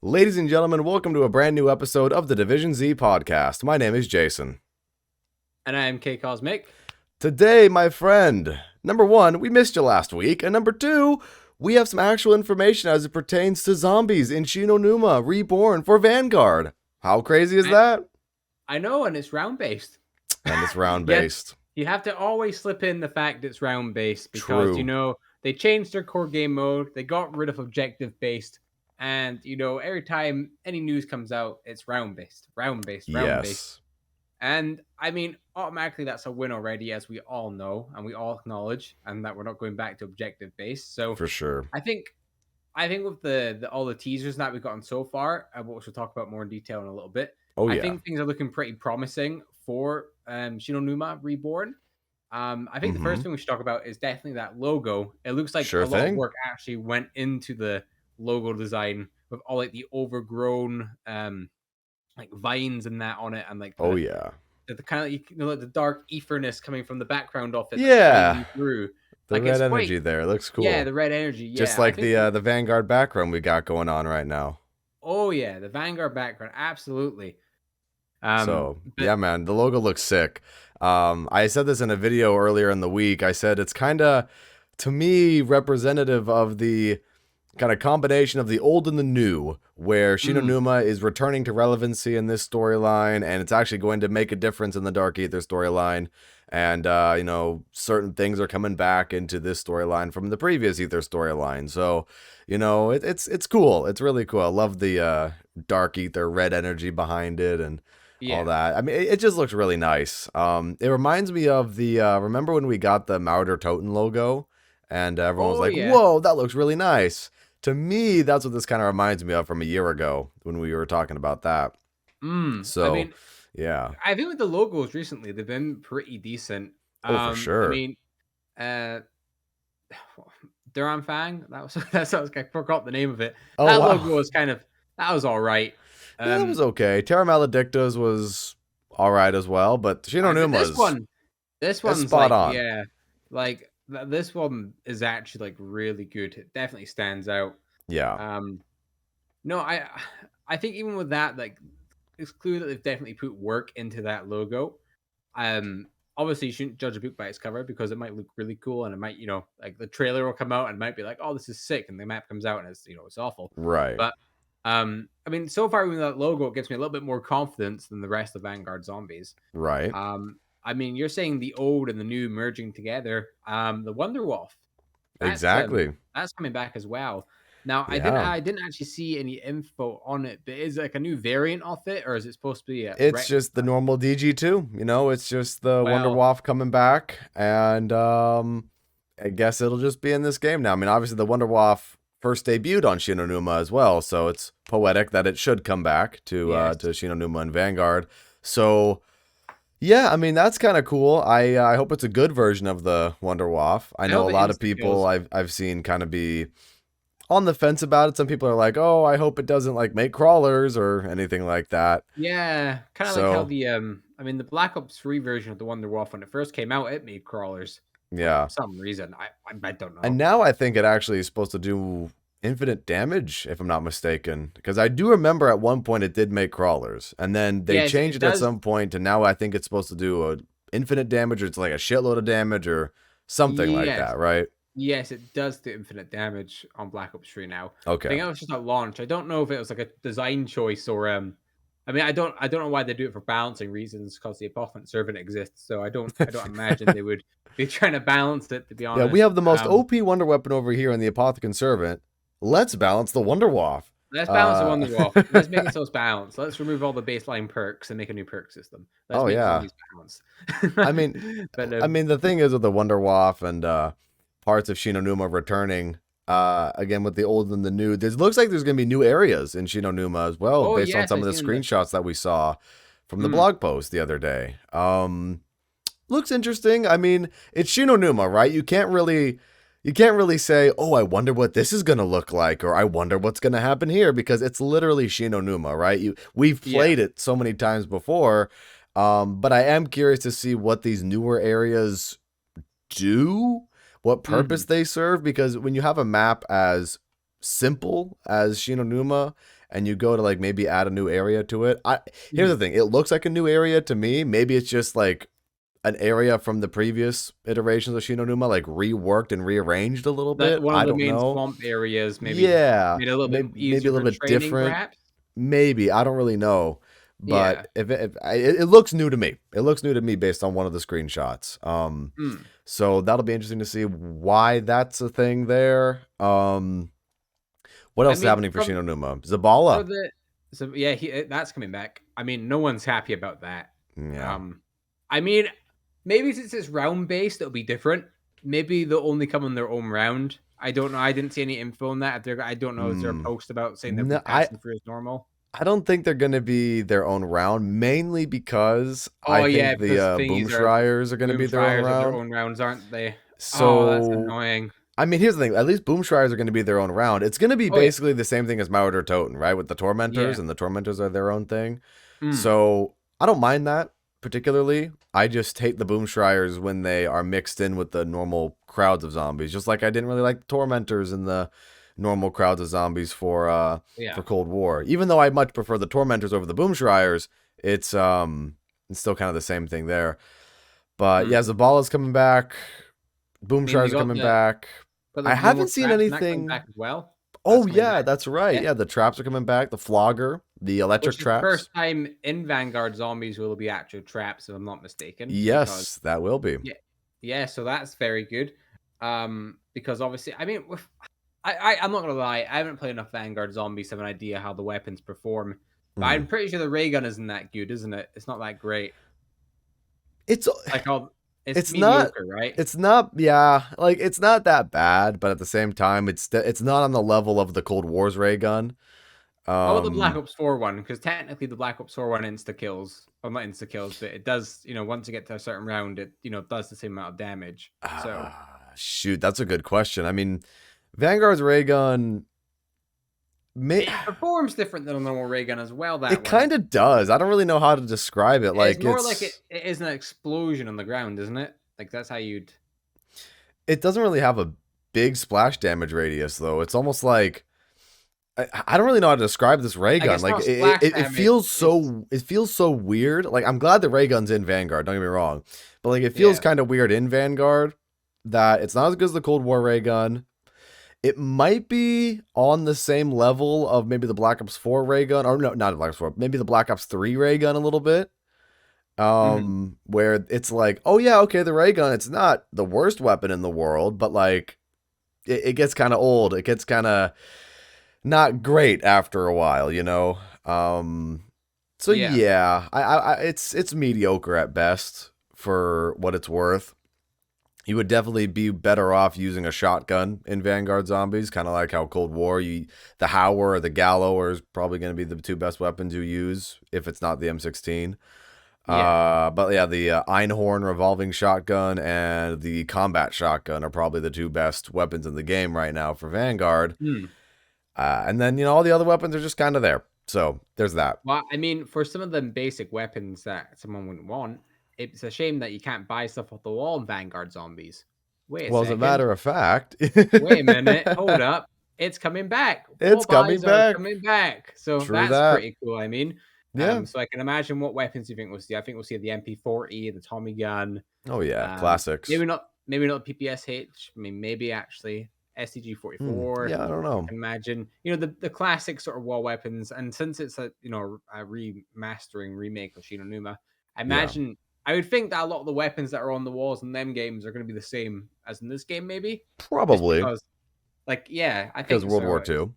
Ladies and gentlemen, welcome to a brand new episode of the Division Z podcast. My name is Jason. And I am K Cosmic. Today, my friend, number one, we missed you last week, and number two, we have some actual information as it pertains to zombies in Shi No Numa Reborn for Vanguard. How crazy is that? I know, and it's round-based. And it's round-based. You have to always slip in the fact it's round-based because, True. you know, they changed their core game mode, they got rid of objective-based, and, you know, every time any news comes out, it's round-based. Yes. And, I mean, automatically that's a win already, as we all know, and we all acknowledge, and that we're not going back to objective-based. So, For sure. I think with the all the teasers that we've gotten so far, which we'll talk about more in detail in a little bit, I think things are looking pretty promising for Shi No Numa Reborn. I think the first thing we should talk about is definitely that logo. It looks like a lot of work actually went into the logo design with all like the overgrown like vines and that on it, and like the kind of, you know, like the dark etherness coming from the background of it through. The red energy there. It looks cool. Yeah, the red energy. Yeah, just like the Vanguard background we got going on right now. Oh yeah, the Vanguard background, absolutely. Yeah, man, the logo looks sick. I said this in a video earlier in the week. I said it's kind of, to me, representative of the kind of combination of the old and the new, where Shi No Numa is returning to relevancy in this storyline, and it's actually going to make a difference in the Dark Aether storyline. And, you know, certain things are coming back into this storyline from the previous Aether storyline. So, you know, it's cool. It's really cool. I love the Dark Aether red energy behind it and all that. I mean, it just looks really nice. It reminds me of the, remember when we got the Marauder Totem logo? And everyone was like, whoa, that looks really nice. To me, that's what this kind of reminds me of from a year ago when we were talking about that. So, I mean, yeah. I think with the logos recently, they've been pretty decent. For sure. I mean, Duran Fang, I forgot the name of it. Logo was that was all right. Yeah, that was okay. Terra Maledicta's was all right as well, but Shi No Numa's this one's spot on. Yeah, like this one is actually like really good. It definitely stands out. Yeah. No, I think even with that, like, it's clear that they've definitely put work into that logo. Obviously you shouldn't judge a book by its cover because it might look really cool, and it might, you know, like the trailer will come out and it might be like, oh, this is sick, and the map comes out and it's, you know, it's awful. Right. But I mean, so far with that logo, it gives me a little bit more confidence than the rest of Vanguard Zombies. Right. I mean, you're saying the old and the new merging together. The Wonder Wolf. Exactly. That's coming back as well. Now, I didn't actually see any info on it, but is it like a new variant of it, or is it supposed to be it's just the normal DG2, you know, it's just the Wonder Wolf coming back, and I guess it'll just be in this game now. I mean, obviously the Wonder Wolf first debuted on Shi No Numa as well, so it's poetic that it should come back to Shi No Numa and Vanguard. So yeah, I mean, that's kind of cool. I hope it's a good version of the Wonder Wolf. I know a lot of people I've seen kind of be on the fence about it. Some people are like, oh, I hope it doesn't like make crawlers or anything like that. Yeah, kind of like how the I mean, the Black Ops 3 version of the Wonder Wolf, when it first came out, it made crawlers. Yeah. For some reason. I don't know. And now I think it actually is supposed to do infinite damage, if I'm not mistaken. Because I do remember at one point it did make crawlers. And then they changed it at some point, and now I think it's supposed to do infinite damage, or it's like a shitload of damage or something like that, right? Yes, it does do infinite damage on Black Ops 3 now. Okay. I think it was just at launch. I don't know if it was like a design choice or I mean, I don't know why they do it for balancing reasons, because the Apophant Servant exists, so I don't imagine they would be trying to balance it, to be honest. Yeah, we have the most OP Wonder Weapon over here in the Apothicon Servant. Let's balance the Wonder Wolf. Let's balance the Wonder Wolf. Let's make it so it's balanced. Let's remove all the baseline perks and make a new perk system. Let's make zombies balanced. I mean, I mean, the thing is with the Wonder Wolf and parts of Shi No Numa returning, again with the old and the new, it looks like there's going to be new areas in Shi No Numa as well, based on some of the screenshots that we saw from the blog post the other day. Looks interesting. I mean, it's Shi No Numa, right? You can't really you can't really say, oh, I wonder what this is going to look like, or I wonder what's going to happen here, because it's literally Shi No Numa, right? We've played it so many times before, but I am curious to see what these newer areas do, what purpose they serve, because when you have a map as simple as Shi No Numa, and you go to like maybe add a new area to it, here's the thing, it looks like a new area to me. Maybe it's just like an area from the previous iterations of Shi No Numa, like reworked and rearranged a little bit. One I of the don't main know. swamp areas, maybe Yeah, made a little bit maybe easier a little for bit training, different. perhaps. Maybe, I don't really know. But if it looks new to me. It looks new to me based on one of the screenshots. So that'll be interesting to see why that's a thing there. What else is happening for Shi No Numa? Zabala. That's coming back. I mean, no one's happy about that. Yeah. I mean, maybe since it's round based, it'll be different. Maybe they'll only come on their own round. I don't know. I didn't see any info on that. I don't know. Is there a post about saying they're passing through as normal? I don't think they're going to be their own round, mainly because I think the Boom Schreiers are going to be their own round. Their own rounds, aren't they? So that's annoying. I mean, here's the thing. At least Boom Schreiers are going to be their own round. It's going to be basically the same thing as Mauer Toten, right? With the Tormentors, and the Tormentors are their own thing. So I don't mind that particularly. I just hate the Boom Schreiers when they are mixed in with the normal crowds of zombies. Just like I didn't really like the Tormentors and the normal crowds of zombies for Cold War. Even though I much prefer the Tormentors over the Boom Schreiers, it's still kind of the same thing there. But yeah, Zabala's coming back. Boom Schreiers are coming back. I haven't seen anything. Back as well. Oh yeah, that's right. Yeah, the traps are coming back. The flogger, the electric traps. The first time in Vanguard Zombies will be actual traps, if I'm not mistaken. Yes, that will be. Yeah. So that's very good. Because obviously, I mean, I'm not gonna lie, I haven't played enough Vanguard Zombies to have an idea how the weapons perform. But I'm pretty sure the ray gun isn't that good, isn't it? It's not that great. It's like it's mediocre, not right? It's not. Yeah, like it's not that bad, but at the same time, it's not on the level of the Cold War's ray gun. How about the Black Ops 4 one? Because technically, the Black Ops 4 one insta kills, well, not insta kills, but it does. Once you get to a certain round, it does the same amount of damage. So shoot, that's a good question. I mean, Vanguard's ray gun. It performs different than a normal ray gun as well. It kind of does. I don't really know how to describe it. Like it's more like it is an explosion on the ground, isn't it? Like that's how you'd. It doesn't really have a big splash damage radius, though. It's almost like I don't really know how to describe this ray gun. Like it feels so weird. Like I'm glad the ray gun's in Vanguard. Don't get me wrong, but like it feels kind of weird in Vanguard that it's not as good as the Cold War ray gun. It might be on the same level of maybe the Black Ops 4 ray gun, or no, not the Black Ops 4, maybe the Black Ops 3 ray gun a little bit. Where it's like, oh yeah, okay, the ray gun, it's not the worst weapon in the world, but like it gets kind of old. It gets kind of not great after a while, So yeah, it's mediocre at best for what it's worth. You would definitely be better off using a shotgun in Vanguard Zombies, kind of like how Cold War, the Hauer or the Gallo is probably going to be the two best weapons you use if it's not the M16. But yeah, the Einhorn revolving shotgun and the combat shotgun are probably the two best weapons in the game right now for Vanguard. And then, all the other weapons are just kind of there. So there's that. Well, I mean, for some of the basic weapons that someone wouldn't want, it's a shame that you can't buy stuff off the wall in Vanguard Zombies. Wait a second. As a matter of fact. Wait a minute. Hold up. It's coming back. It's coming back. Coming back. So that's pretty cool. I mean, so I can imagine what weapons you think we'll see. I think we'll see the MP40, the Tommy gun. Oh yeah, classics. Maybe not PPSH. I mean, maybe actually STG-44. Yeah, I don't know. I can imagine, the classic sort of wall weapons. And since it's a remastering remake of Shi No Numa, I imagine. I would think that a lot of the weapons that are on the walls in them games are going to be the same as in this game, maybe. Probably. Because, I think because World War II.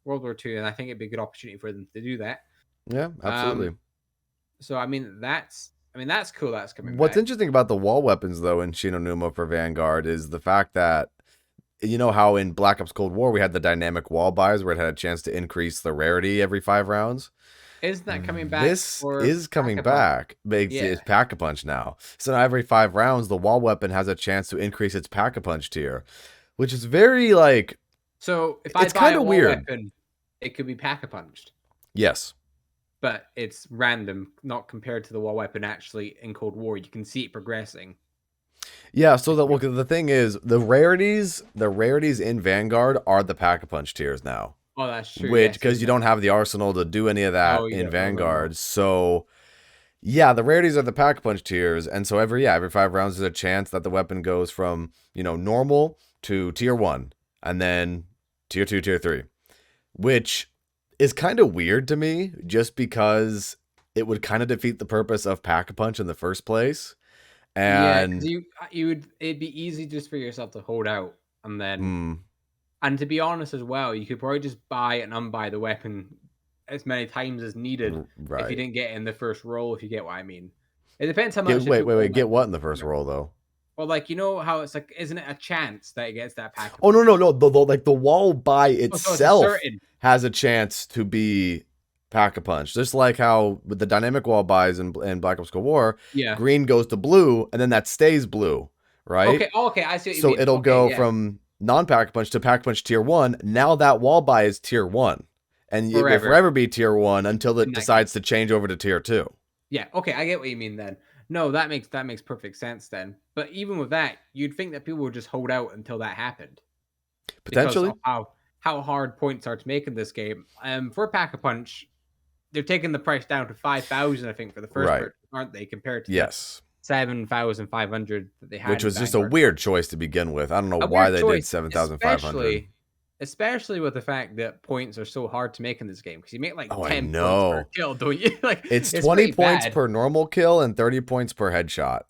World War II, and I think it'd be a good opportunity for them to do that. Yeah, absolutely. So I mean, that's cool. That's coming. What's interesting about the wall weapons, though, in Shi No Numa for Vanguard is the fact that how in Black Ops Cold War we had the dynamic wall buys where it had a chance to increase the rarity every 5 rounds. Isn't that coming back? This is coming back. It's Pack-a-Punch now. So now every 5 rounds, the wall weapon has a chance to increase its Pack-a-Punch tier. which is very like. So if I it's buy kind a of wall weird. weapon, it could be pack-a-punched. Yes. But it's random, not compared to the wall weapon actually in Cold War. You can see it progressing. Yeah, so the thing is, the rarities in Vanguard are the Pack-a-Punch tiers now. Oh, that's true. Which, Yes, because you don't have the arsenal to do any of that no, you in don't. No. Vanguard, so yeah, the rarities are the Pack-a-Punch tiers, and so every 5 rounds there's a chance that the weapon goes from normal to tier 1, and then tier 2, tier 3, which is kind of weird to me, just because it would kind of defeat the purpose of Pack-a-Punch in the first place. Yeah, because And it'd be easy just for yourself to hold out, and then, mm, and to be honest as well, you could probably just buy and unbuy the weapon as many times as needed if you right. didn't get it in the first roll. If you get what I mean, it depends how Get much. wait. Get what in the first roll though? Well, like, you know how it's like, isn't it a chance that it gets that pack? Oh no. The wall by Oh, so it's a itself certain. has a chance to be Pack-a-Punch. Just like how with the dynamic wall buys in Black Ops Cold War, Yeah. green goes to blue and then that stays blue, right? Okay. Oh, okay. I see what you So mean. it'll Okay, go yeah. from non-Pack-a-Punch to Pack-a-Punch tier 1. Now that wall buy is tier 1. And it will Forever. forever be tier 1 until it decides to change over to tier 2. Yeah, okay, I get what you mean then. No, that makes perfect sense then. But even with that, you'd think that people would just hold out until that happened. Potentially. Because of how hard points are to make in this game. For Pack-a-Punch, they're taking the price down to 5,000, I think, for the first purchase, aren't they? Compared to the 7,500 that they had. Which was just a weird choice to begin with. I don't know why they did 7,500. Especially with the fact that points are so hard to make in this game, because you make like 10 points per kill, don't you? Like, it's 20 points per normal kill and 30 points per headshot.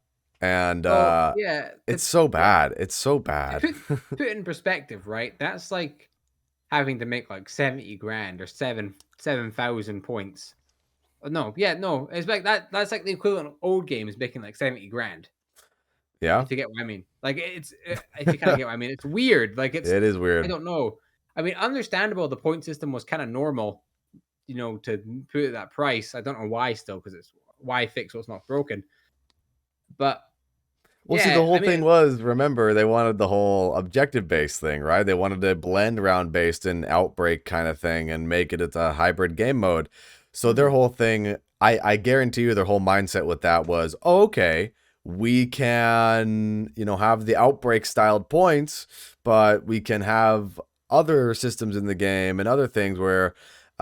And yeah, it's so bad. It's so bad. Put it in perspective, right? That's like having to make like 70 grand or 7,000 points. No, it's like that's like the equivalent of old games making like 70 grand. Yeah. If you get what I mean. Like, if you kind of get what I mean. It's weird. Like, it is weird. I don't know. I mean, understandable, the point system was kind of normal, to put it that price. I don't know why still, because it's why fix what's not broken. But well, see, the whole thing was, remember, they wanted the whole objective-based thing, right? They wanted to blend round-based and outbreak kind of thing and make it a hybrid game mode. So their whole thing, I guarantee you, their whole mindset with that was, oh, okay, we can, have the outbreak-styled points, but we can have other systems in the game and other things where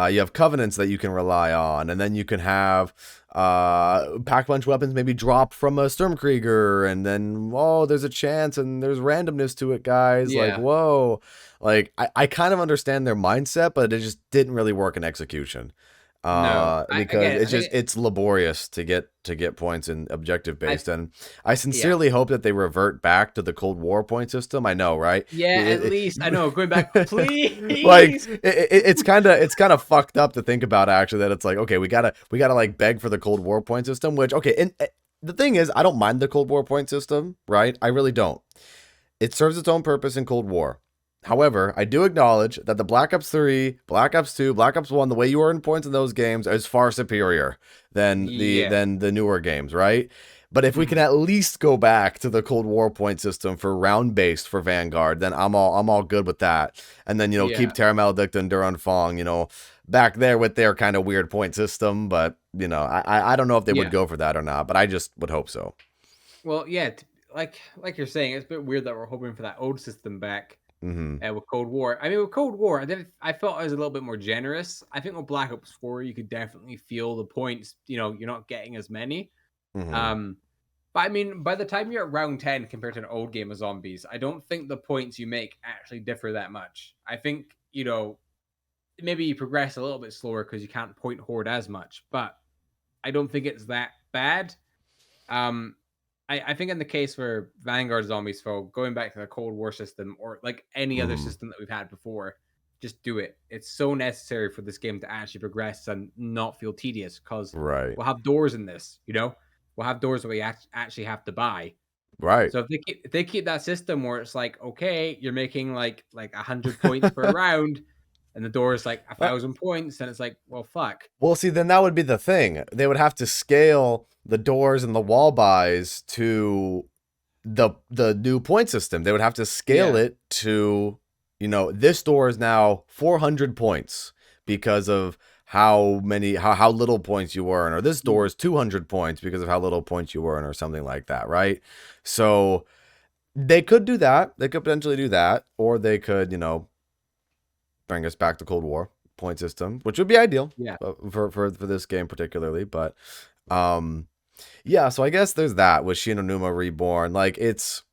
you have covenants that you can rely on, and then you can have Pack-a-Punch weapons maybe drop from a Sturmkrieger, and then, there's a chance and there's randomness to it, guys. Yeah. Like, whoa. Like, I kind of understand their mindset, but it just didn't really work in execution. No, because it's laborious to get points in objective based, and I sincerely hope that they revert back to the Cold War point system. I know, right? Yeah, at least I know. Going back, please. Like it's kind of fucked up to think about, actually, that it's like, okay, we gotta like beg for the Cold War point system. Which, okay, and the thing is, I don't mind the Cold War point system, right? I really don't. It serves its own purpose in Cold War. However, I do acknowledge that the Black Ops 3, Black Ops 2, Black Ops 1, the way you earn points in those games is far superior than the newer games, right? But if we can at least go back to the Cold War point system for round-based for Vanguard, then I'm all good with that. And then, keep Terra Maledicta and Duran Fong, back there with their kind of weird point system. But, I don't know if they would go for that or not, but I just would hope so. Well, yeah, like you're saying, it's a bit weird that we're hoping for that old system back. With Cold War. I mean, with Cold War, I felt I was a little bit more generous. I think with Black Ops 4, you could definitely feel the points, you're not getting as many. But I mean, by the time you're at round 10 compared to an old game of Zombies, I don't think the points you make actually differ that much. I think, maybe you progress a little bit slower because you can't point horde as much, but I don't think it's that bad. I think in the case for Vanguard Zombies, going back to the Cold War system, or like any other system that we've had before, just do it. It's so necessary for this game to actually progress and not feel tedious, because we'll have doors in this, we'll have doors that we actually have to buy. Right. So if they keep that system where it's like, okay, you're making like 100 points per round, and the door is like 1,000 points, and it's like, well, fuck. Well, see, then that would be the thing. They would have to scale the doors and the wall buys to, the new point system. They would have to scale it to, this store is now 400 points because of how little points you earn, or this store is 200 points because of how little points you earn, or something like that, right? So they could do that. They could potentially do that, or they could, bring us back to Cold War point system, which would be ideal, for this game particularly. But yeah, so I guess there's that with Shi No Numa Reborn. Like, it's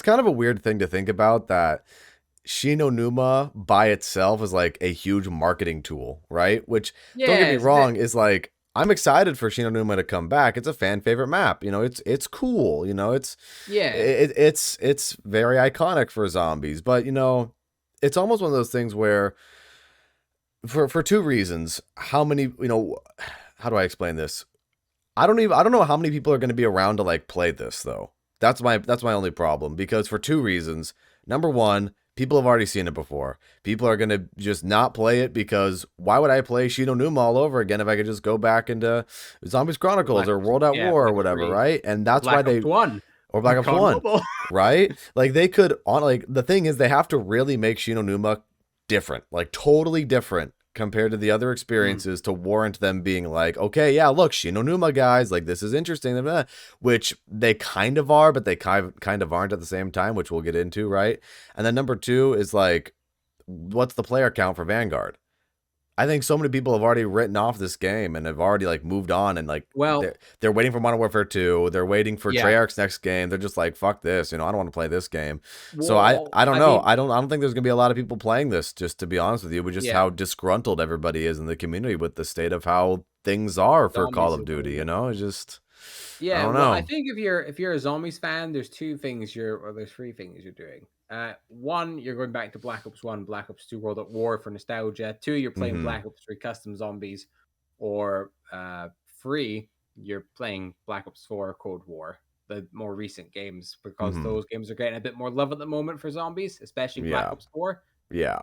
kind of a weird thing to think about, that Shi No Numa by itself is like a huge marketing tool, right? Which, don't get me wrong, is like, I'm excited for Shi No Numa to come back. It's a fan favorite map. It's cool. It's very iconic for zombies. But it's almost one of those things where, for two reasons, how many, how do I explain this? I don't know how many people are going to be around to like play this though. That's my only problem, because for two reasons. Number one, people have already seen it before. People are going to just not play it, because why would I play Shi No Numa all over again if I could just go back into Zombies Chronicles or World at War or whatever, right? And that's why they... Or Black Ops 1, right? Like, they could... the thing is, they have to really make Shi No Numa different. Like, totally different compared to the other experiences to warrant them being like, okay, yeah, look, Shi No Numa, guys, like, this is interesting, which they kind of are, but they kind of aren't at the same time, which we'll get into, right? And then number two is like, what's the player count for Vanguard? I think so many people have already written off this game and have already like moved on, and like, they're waiting for Modern Warfare 2. They're waiting for Treyarch's next game. They're just like, fuck this, I don't want to play this game. Well, so I don't know. I don't think there's gonna be a lot of people playing this, just to be honest with you, with just how disgruntled everybody is in the community with the state of how things are for Call of Duty. It's just, I don't know. Well, I think if you're a Zombies fan, there's three things you're doing. One, you're going back to Black Ops 1, Black Ops 2 World at War for nostalgia. Two, you're playing Black Ops 3 Custom Zombies. Or 3, you're playing Black Ops 4 Cold War, the more recent games, because those games are getting a bit more love at the moment for zombies, especially Black Ops 4. Yeah.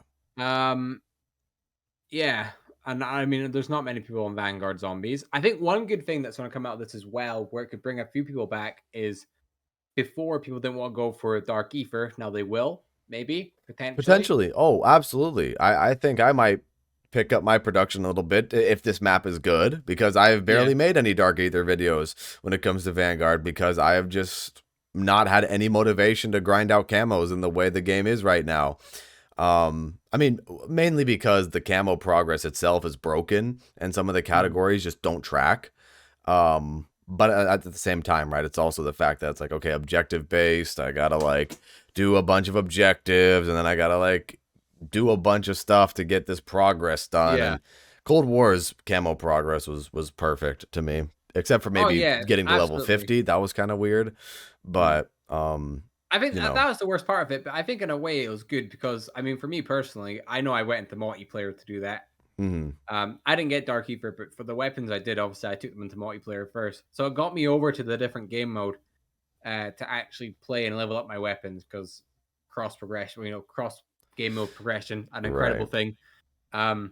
Yeah. And I mean, there's not many people on Vanguard Zombies. I think one good thing that's going to come out of this as well, where it could bring a few people back, is before people didn't want to go for Dark Ether. Now they will, maybe, potentially. Oh, absolutely. I think I might pick up my production a little bit if this map is good, because I have barely made any Dark Ether videos when it comes to Vanguard, because I have just not had any motivation to grind out camos in the way the game is right now. I mean, mainly because the camo progress itself is broken and some of the categories just don't track. But at the same time, right, it's also the fact that it's like, okay, objective based. I gotta like do a bunch of objectives, and then I gotta like do a bunch of stuff to get this progress done. And Cold War's camo progress was perfect to me, except for maybe getting to level 50. That was kind of weird, but I think that was the worst part of it. But I think in a way it was good, because I mean, for me personally, I know I went into multiplayer to do that. I didn't get Dark Ether, but for the weapons I did, obviously I took them into multiplayer first, so it got me over to the different game mode to actually play and level up my weapons, because cross progression, cross game mode progression, an incredible thing. And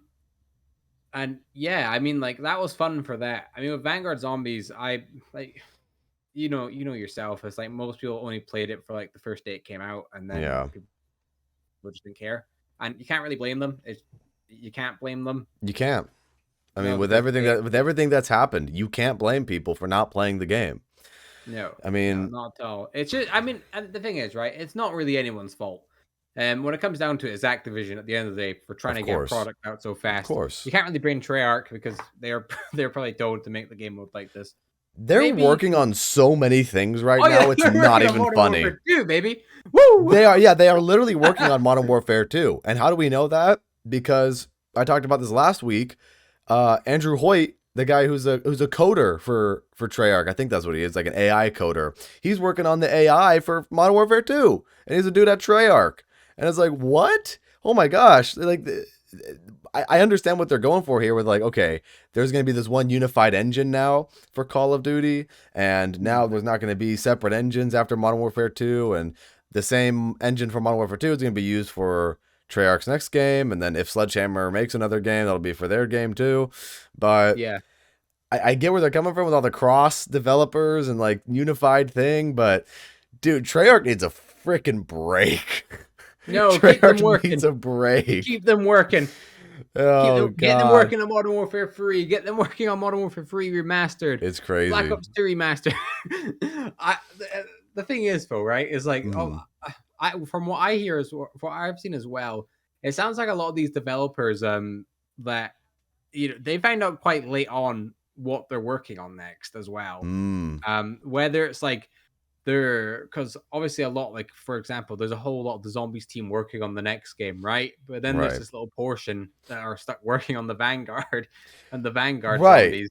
yeah, I mean, like, that was fun for that. I mean, with Vanguard Zombies, I like, yourself, it's like most people only played it for like the first day it came out, and then people just didn't care, and you can't really blame them. You can't blame them. You can't. I mean, with everything that's happened, you can't blame people for not playing the game. No, I mean, not at all. It's just, I mean, and the thing is, right? It's not really anyone's fault. When it comes down to it, it's Activision at the end of the day for trying to get a product out so fast. Of course, you can't really blame Treyarch, because they're probably told to make the game look like this. They're working on so many things right now. It's not even funny. Modern Warfare 2, baby. Woo! They are literally working on Modern Warfare 2. And how do we know that? Because I talked about this last week. Andrew Hoyt, the guy who's a coder for Treyarch, I think that's what he is, like an AI coder. He's working on the AI for Modern Warfare 2, and he's a dude at Treyarch. And it's like, what? Oh my gosh! Like, I understand what they're going for here with like, okay, there's going to be this one unified engine now for Call of Duty, and now there's not going to be separate engines after Modern Warfare 2, and the same engine for Modern Warfare 2 is going to be used for Treyarch's next game, and then if Sledgehammer makes another game, that'll be for their game too. But yeah, I get where they're coming from with all the cross developers and like unified thing, but Dude, Treyarch needs a freaking break. No, keep them Treyarch working. needs a break. Keep them working. Oh, Get them God. working on Modern Warfare 3. Get them working on Modern Warfare 3 Remastered. It's crazy. Black Ops 2 Remastered. The thing is, though, right, is like, from what I hear, from what I've seen as well, it sounds like a lot of these developers, that, they find out quite late on what they're working on next as well. Whether it's like, because obviously a lot, like, for example, there's a whole lot of the Zombies team working on the next game, right? But then there's this little portion that are stuck working on the Vanguard and the Vanguard Zombies.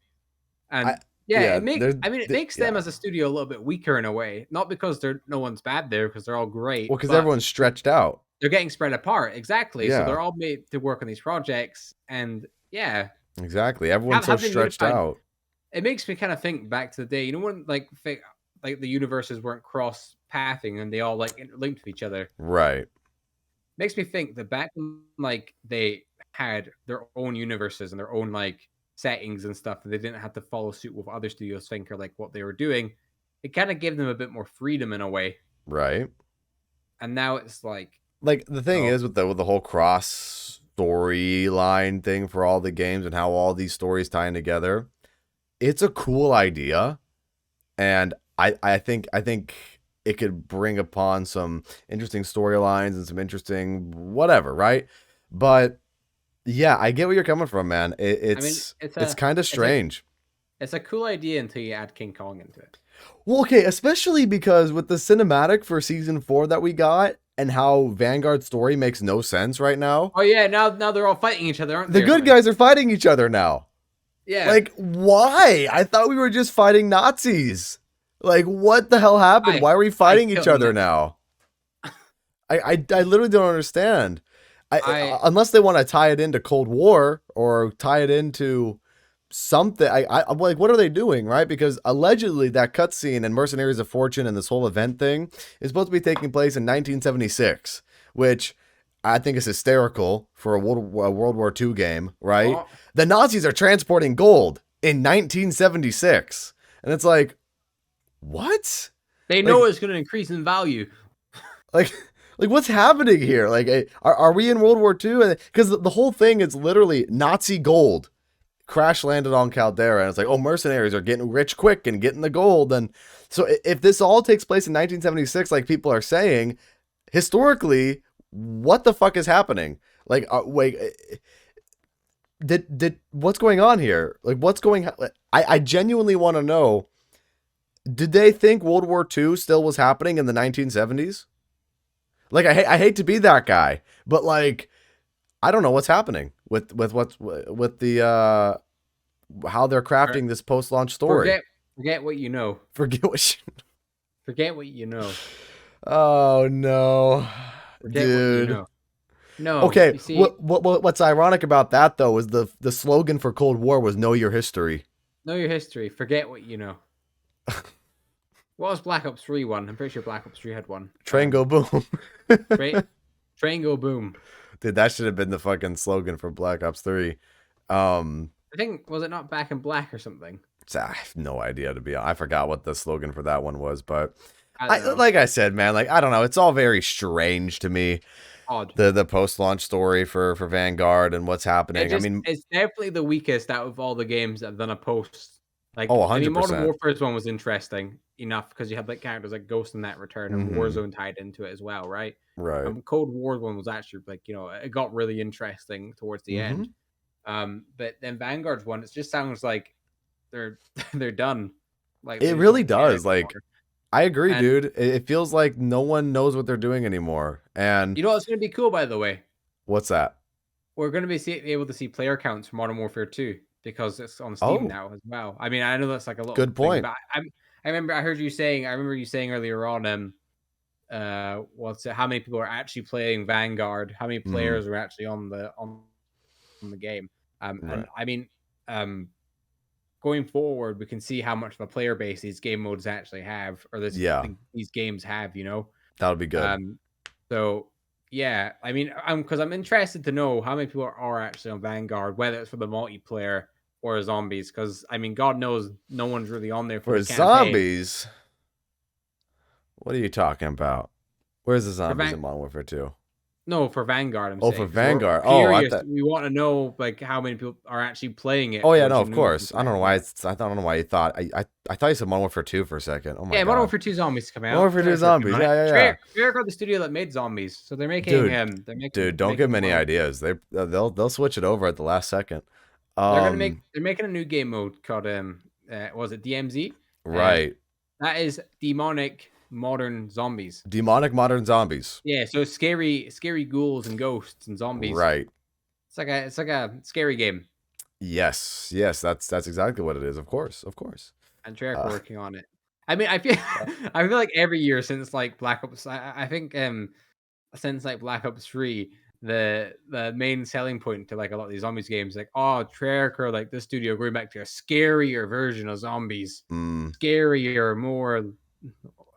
And it makes them as a studio a little bit weaker in a way. Not because no one's bad there, because they're all great. Well, because everyone's stretched out. They're getting spread apart, exactly. Yeah. So they're all made to work on these projects, and exactly. Everyone's so stretched out. It makes me kind of think back to the day, when like the universes weren't cross pathing and they all like linked with each other. Right. Makes me think that back when like they had their own universes and their own like settings and stuff, and they didn't have to follow suit with what other studios think or like what they were doing, it kind of gave them a bit more freedom in a way. Right. And now it's like the thing is with the whole cross storyline thing for all the games and how all these stories tie in together, it's a cool idea, and I think it could bring upon some interesting storylines and some interesting whatever, right? But yeah, I get where you're coming from, man. It's kind of strange. It's a cool idea until you add King Kong into it. Well, okay, especially because with the cinematic for season 4 that we got and how Vanguard's story makes no sense right now. Oh yeah, now they're all fighting each other, aren't they? The good guys are fighting each other now. Yeah. Like, why? I thought we were just fighting Nazis. Like, what the hell happened? Why are we fighting each other now? I literally don't understand. Unless they want to tie it into Cold War or tie it into something. I'm like, what are they doing, right? Because allegedly that cutscene in Mercenaries of Fortune and this whole event thing is supposed to be taking place in 1976, which I think is hysterical for a World War II game, right? Oh. The Nazis are transporting gold in 1976. And it's like, what? They know it's going to increase in value. Like what's happening here? Like, are we in World War II? Because the whole thing is literally Nazi gold crash landed on Caldera, and it's like, oh, mercenaries are getting rich quick and getting the gold. And so if this all takes place in 1976, like people are saying, historically, what the fuck is happening? Like, wait, did what's going on here? Like, what's going on? I genuinely want to know. Did they think World War II still was happening in the 1970s? Like, I hate to be that guy, but like, I don't know what's happening with the how they're crafting this post-launch story. Forget what you know. Forget what you know. Oh no, dude. What you know. No. Okay. What's ironic about that though is the slogan for Cold War was "Know your history." Know your history. Forget what you know. What was Black Ops 3 one? I'm pretty sure Black Ops 3 had one. Train go boom. Train go boom. Dude, that should have been the fucking slogan for Black Ops 3. I think, was it not Back in Black or something? I have no idea, to be honest. I forgot what the slogan for that one was, but like I said, man, like, I don't know. It's all very strange to me. Odd. The post-launch story for Vanguard and what's happening. It's definitely the weakest out of all the games that have done a post. Like, 100%. Modern Warfare's one was interesting enough because you had like characters like Ghost in that Return and Warzone tied into it as well, right? Right. Cold War one was actually like, it got really interesting towards the end. But then Vanguard's one, it just sounds like they're done. Like, it really does. Like, I agree, dude. It feels like no one knows what they're doing anymore. And you know what's going to be cool, by the way? What's that? We're going to be able to see player counts for Modern Warfare 2 because it's on Steam now as well. I mean, I know that's like a little good point. But I remember you saying earlier on, how many people are actually playing Vanguard? How many players are actually on the game? Right. And I mean, going forward, we can see how much of a player base these game modes actually have, or these games have. That would be good. So yeah, I mean, because I'm interested to know how many people are actually on Vanguard, whether it's for the multiplayer or zombies. Because I mean, God knows, no one's really on there for zombies. What are you talking about? Where's the For zombies in Modern Warfare 2? No, for Vanguard, I'm Oh, for saying, because we're Vanguard. Oh, I curious. thought. We want to know like how many people are actually playing it Oh yeah, for no, Shi of No Numa course. I don't know why. Vanguard. I don't know why you thought. I thought you said Modern Warfare 2 for a second. Oh my Yeah, Modern god. Warfare 2 Zombies coming Modern out. Warfare They're 2 not working zombies. on it. Yeah, yeah, yeah. Treyarch the studio that made Zombies, so they're making Dude, dude, they're don't give making them any more. ideas. They'll switch it over at the last second. They're making a new game mode called was it DMZ? Right. That is demonic modern zombies. Demonic modern zombies. Yeah, so scary ghouls and ghosts and zombies. Right. It's like a scary game. Yes, yes, that's exactly what it is. Of course, of course. And Treyarch are working on it. I mean, I feel I feel like every year since like Black Ops, I think since like Black Ops 3, the main selling point to like a lot of these zombies games, like oh Treyarch or like this studio going back to a scarier version of zombies, scarier, more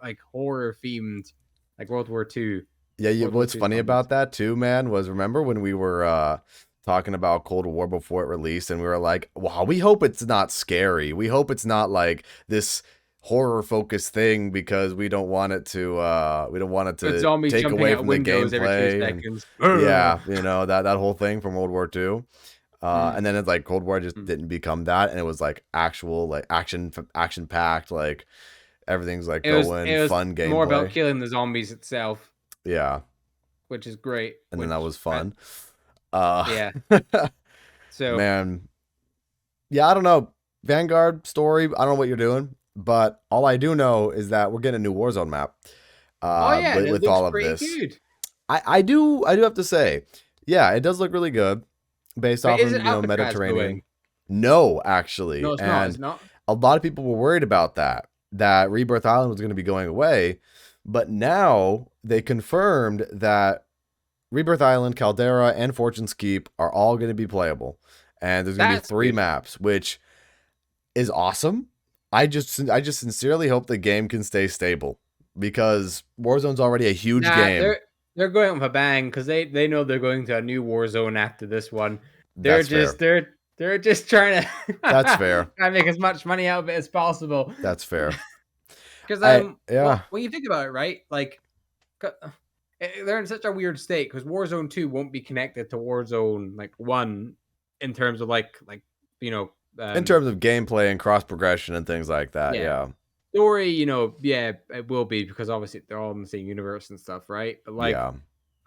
like horror themed, like World War II. Yeah, World War what's II funny zombies. about that too, man, was remember when we were talking about Cold War before it released, and we were like, wow, we hope it's not scary. We hope it's not like this horror focused thing because we don't want it With to zombies take jumping away out from the windows every two gameplay. And seconds. yeah, that whole thing from World War II. And then it's like Cold War just Mm. didn't become that, and it was like actual like action packed, like everything's like It going was fun more about gameplay. killing the zombies itself, Yeah, which is great. and then that was I, fun. yeah. So Man, yeah, I don't know. Vanguard story, I don't know what you're doing, but all I do know is that we're getting a new Warzone map. oh yeah, and it With looks all of pretty this. good. I do have to say, yeah, it does look really good based But off is of, it Alcatraz Mediterranean. going? No, actually. No, it's not. And It's not. a lot of people were worried about that Rebirth Island was going to be going away, but now they confirmed that Rebirth Island, Caldera, and Fortune's Keep are all going to be playable. And there's going to be That's 3 good. maps, which is awesome. I just sincerely hope the game can stay stable because Warzone's already a huge game. They're going with a bang because they know they're going to a new Warzone after this one. That's fair. They're just trying to That's fair. try and make as much money out of it as possible. That's fair. Because yeah. well, when you think about it, right? Like they're in such a weird state because Warzone 2 won't be connected to Warzone like 1 in terms of like in terms of gameplay and cross progression and things like that. Yeah. Story, yeah, it will be because obviously they're all in the same universe and stuff, right? But like, Yeah.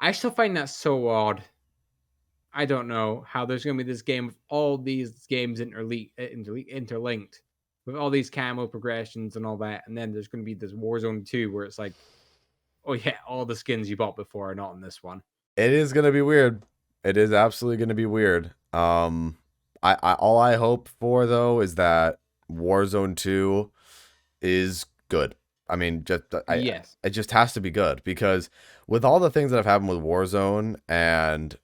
I still find that so odd. I don't know how there's going to be this game with all these games interlinked with all these camo progressions and all that, and then there's going to be this Warzone 2 where it's like, oh yeah, all the skins you bought before are not in this one. It is going to be weird. It is absolutely going to be weird. All I hope for though is that Warzone 2 is good. I mean, Yes. it just has to be good because with all the things that have happened with Warzone and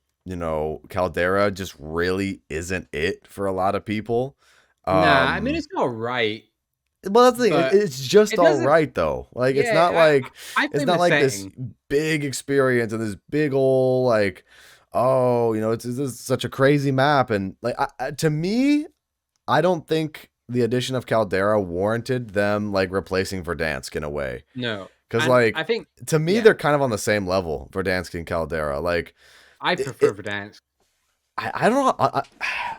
Caldera just really isn't it for a lot of people. Nah, I mean it's all right. Well, that's the thing. It's just all right though. Like it's not like it's not like this big experience and this big old like, oh, this is such a crazy map and like to me, I don't think the addition of Caldera warranted them like replacing Verdansk in a way. No, because like I think to me they're kind of on the same level, Verdansk and Caldera. Like I prefer Verdansk. I don't know.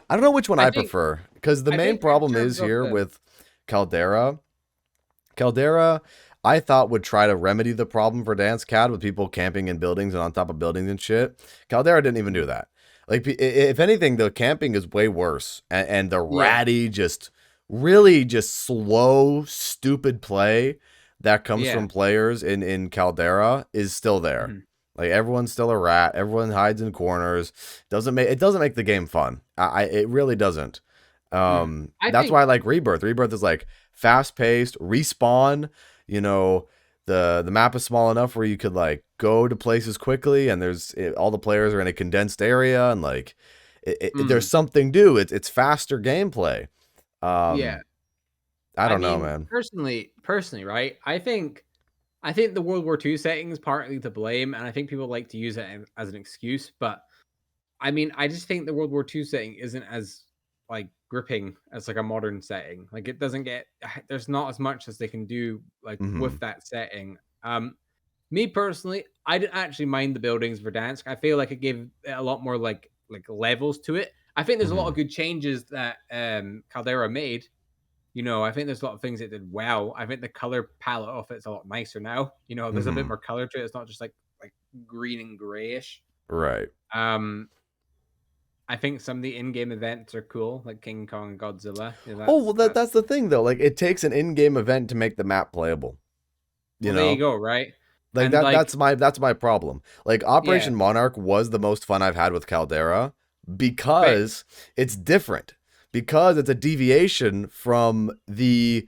I don't know which one I prefer because the main problem is here with Caldera. Caldera, I thought would try to remedy the problem Verdansk had with people camping in buildings and on top of buildings and shit. Caldera didn't even do that. Like, if anything, the camping is way worse, and the ratty, just really just slow, stupid play that comes from players in Caldera is still there. Mm-hmm. Like everyone's still a rat. Everyone hides in corners. It doesn't make the game fun. It really doesn't. That's why I like Rebirth. Rebirth is like fast paced, respawn. The map is small enough where you could like go to places quickly, and all the players are in a condensed area, and like there's something new. It's faster gameplay. I don't know, man. Personally, right? I think the World War II setting is partly to blame, and I think people like to use it as an excuse. But I mean, I just think the World War II setting isn't as like gripping as like a modern setting. Like it doesn't get there's not as much as they can do like with that setting Me personally, I didn't actually mind the buildings for Verdansk. I feel like it gave a lot more like levels to it. I think there's a lot of good changes that Caldera made. I think there's a lot of things it did well. I think the color palette of it's a lot nicer now. There's a bit more color to it. It's not just like green and grayish. Right. I think some of the in-game events are cool, like King Kong and Godzilla. That's the thing though. Like it takes an in-game event to make the map playable. There you go, right? Like and that's my problem. Like Operation Monarch was the most fun I've had with Caldera because it's different. Because it's a deviation from the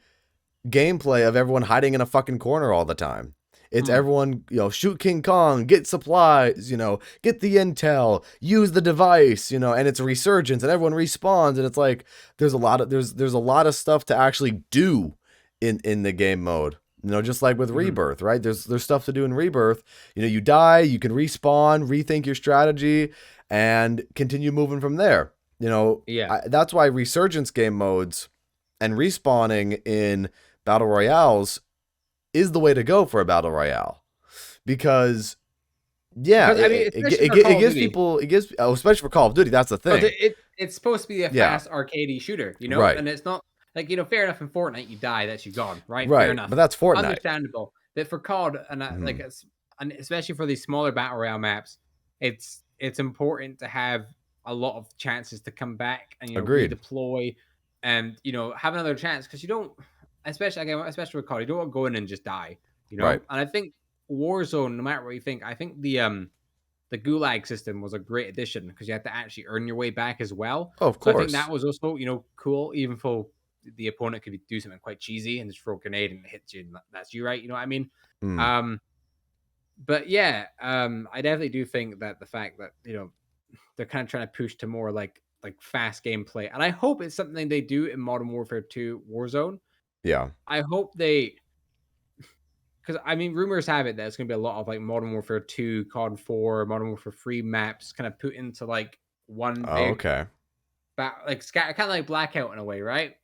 gameplay of everyone hiding in a fucking corner all the time. It's everyone, shoot King Kong, get supplies, get the intel, use the device, and it's a resurgence and everyone respawns, and it's like there's a lot of stuff to actually do in the game mode. Just like with Rebirth, right? There's stuff to do in Rebirth. You die, you can respawn, rethink your strategy, and continue moving from there. That's why resurgence game modes and respawning in battle royales is the way to go for a battle royale, because it gives people, especially for Call of Duty, that's the thing. It's supposed to be a fast arcadey shooter, right? And it's not like fair enough. In Fortnite, you die, that's you gone, right? Right, fair enough. But that's Fortnite, understandable. But for COD and and especially for these smaller battle royale maps, it's important to have a lot of chances to come back and redeploy and have another chance, because you don't, especially with COD, you don't want to go in and just die, Right. And I think Warzone, no matter what you think, I think the Gulag system was a great addition, because you had to actually earn your way back as well. Oh, of course. So I think that was also cool, even though the opponent could do something quite cheesy and just throw a grenade and it hits you, and that's you, right? You know what I mean? But yeah, I definitely do think that the fact that they're kind of trying to push to more like fast gameplay, and I hope it's something they do in Modern Warfare 2 Warzone. Yeah, I hope they, because rumors have it that it's going to be a lot of like Modern Warfare 2, COD 4, Modern Warfare 3 maps kind of put into like one big, kind of like Blackout in a way, right?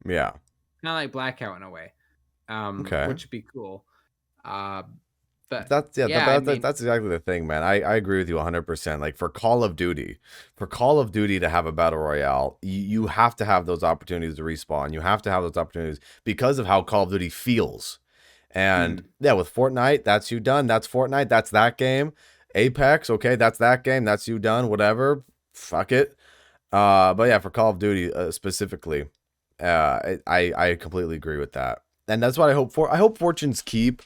Yeah, kind of like Blackout in a way, which would be cool. But that's exactly the thing, man. I agree with you 100%. Like for Call of Duty to have a battle royale, you have to have those opportunities to respawn. You have to have those opportunities because of how Call of Duty feels. And with Fortnite, that's you done. That's Fortnite. That's that game. Apex, okay, that's that game. That's you done. Whatever. Fuck it. But yeah, for Call of Duty specifically, I completely agree with that. And that's what I hope for. I hope Fortune's Keep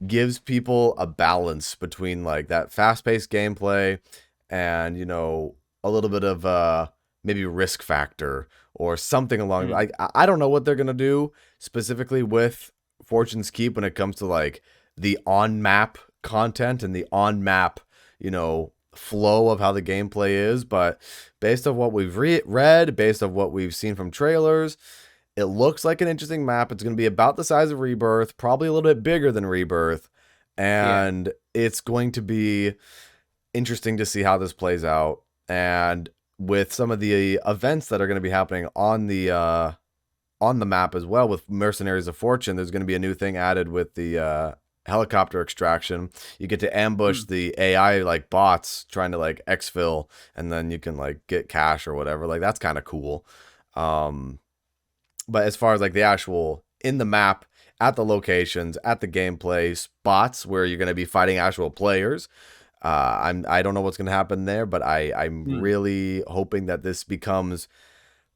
gives people a balance between like that fast-paced gameplay and a little bit of maybe risk factor or something along. I don't know what they're gonna do specifically with Fortune's Keep when it comes to like the on-map content and the on-map flow of how the gameplay is, but based on what we've read, based on what we've seen from trailers, it looks like an interesting map. It's going to be about the size of Rebirth, probably a little bit bigger than Rebirth. And it's going to be interesting to see how this plays out. And with some of the events that are going to be happening on the map as well, with Mercenaries of Fortune, there's going to be a new thing added with the helicopter extraction. You get to ambush the AI like bots trying to like exfil, and then you can like get cash or whatever. Like that's kind of cool. But as far as like the actual in the map, at the locations, at the gameplay spots where you're going to be fighting actual players, I don't know what's going to happen there, but I'm really hoping that this becomes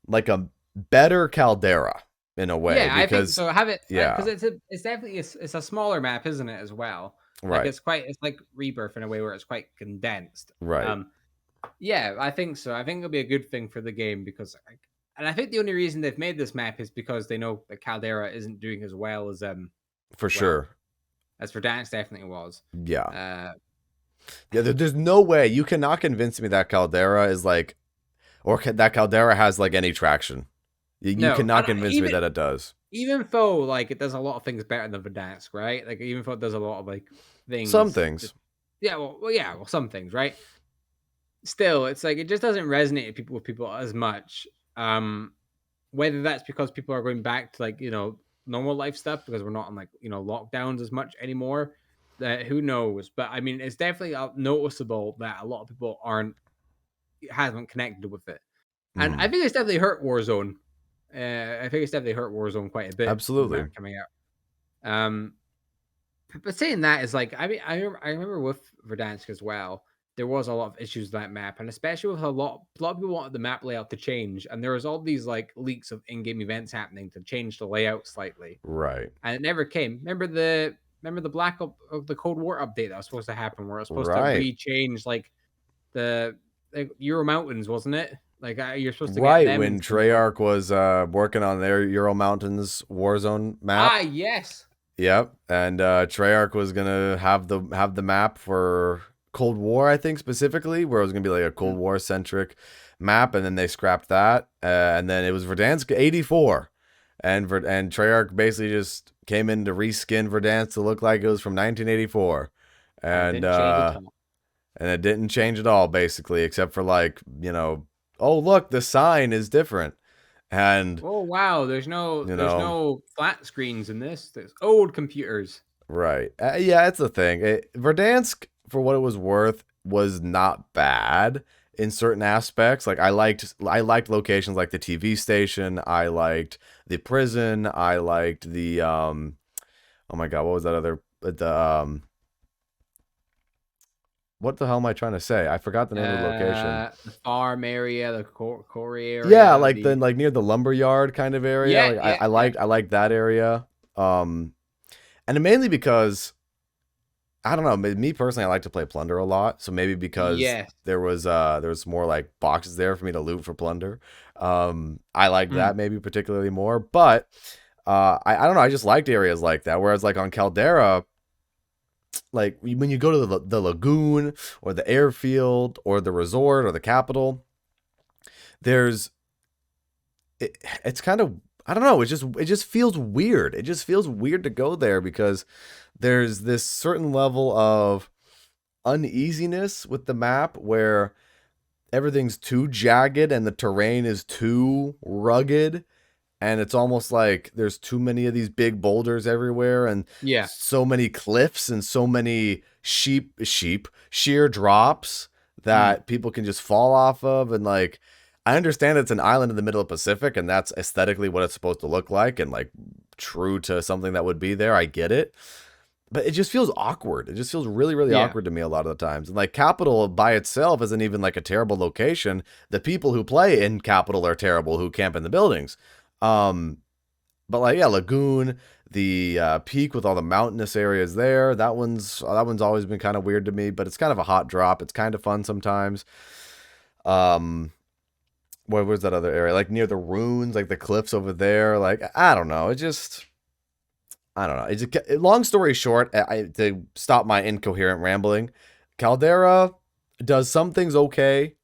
like a better Caldera in a way. Yeah, because, I think so. Have it, because it's definitely it's a smaller map, isn't it? As well, right? It's like Rebirth in a way where it's quite condensed, right? Yeah, I think so. I think it'll be a good thing for the game, because and I think the only reason they've made this map is because they know that Caldera isn't doing as well as sure as Verdansk definitely was. Yeah. There's no way you cannot convince me that Caldera is like, or that Caldera has like any traction. You cannot convince me that it does. Even though like it does a lot of things better than Verdansk, right? Like even though it does a lot of like things. Some things. Well, some things, right? Still, it's like it just doesn't resonate with people as much. Whether that's because people are going back to like normal life stuff because we're not on like lockdowns as much anymore, Who knows? But I mean, it's definitely noticeable that a lot of people haven't connected with it, and I think it's definitely hurt Warzone. I think it's definitely hurt Warzone quite a bit. The Absolutely. map coming out. But saying that is like, I mean, I remember with Verdansk as well. There was a lot of issues with that map, and especially with a lot of people wanted the map layout to change, and there was all these like leaks of in-game events happening to change the layout slightly, Right. and it never came. Remember the the Cold War update that was supposed to happen, where it was supposed to re-change like the Euro Mountains, wasn't it? Like you're supposed to get them when Treyarch was working on their Euro Mountains Warzone map. Ah, yes. Yep, and Treyarch was gonna have the map for Cold War, I think specifically, where it was gonna be like a Cold War centric map, and then they scrapped that, and then it was Verdansk 84, and Treyarch basically just came in to reskin Verdansk to look like it was from 1984, and it didn't change at all, basically, except for like, oh look, the sign is different. And oh wow, there's no flat screens in this. There's old computers. Right. Yeah, it's a thing. Verdansk, for what it was worth, was not bad in certain aspects. Like I liked locations like the TV station. I liked the prison. I liked the oh my god, what was that other what the hell am I trying to say? I forgot the name of the location. The farm area, the quarry area. Yeah, like like near the lumberyard kind of area. Yeah, I liked that area. And mainly because I don't know, me personally, I like to play plunder a lot. So maybe because there was more like boxes there for me to loot for plunder. I like that maybe particularly more. But I don't know, I just liked areas like that. Whereas like on Caldera, like when you go to the lagoon or the airfield or the resort or the capital, it's kind of, I don't know, it just feels weird. It just feels weird to go there because there's this certain level of uneasiness with the map where everything's too jagged and the terrain is too rugged. And it's almost like there's too many of these big boulders everywhere, and so many cliffs and so many sheer drops that people can just fall off of. And like, I understand it's an island in the middle of the Pacific, and that's aesthetically what it's supposed to look like, and like true to something that would be there. I get it, but it just feels awkward. It just feels really, really awkward to me a lot of the times. And like Capital by itself isn't even like a terrible location. The people who play in Capital are terrible who camp in the buildings. But like, yeah, Lagoon, the peak with all the mountainous areas there, that one's always been kind of weird to me, but it's kind of a hot drop. It's kind of fun sometimes. Where was that other area? Like near the ruins, like the cliffs over there. Like, I don't know. I don't know. Long story short, to stop my incoherent rambling, Caldera does some things okay.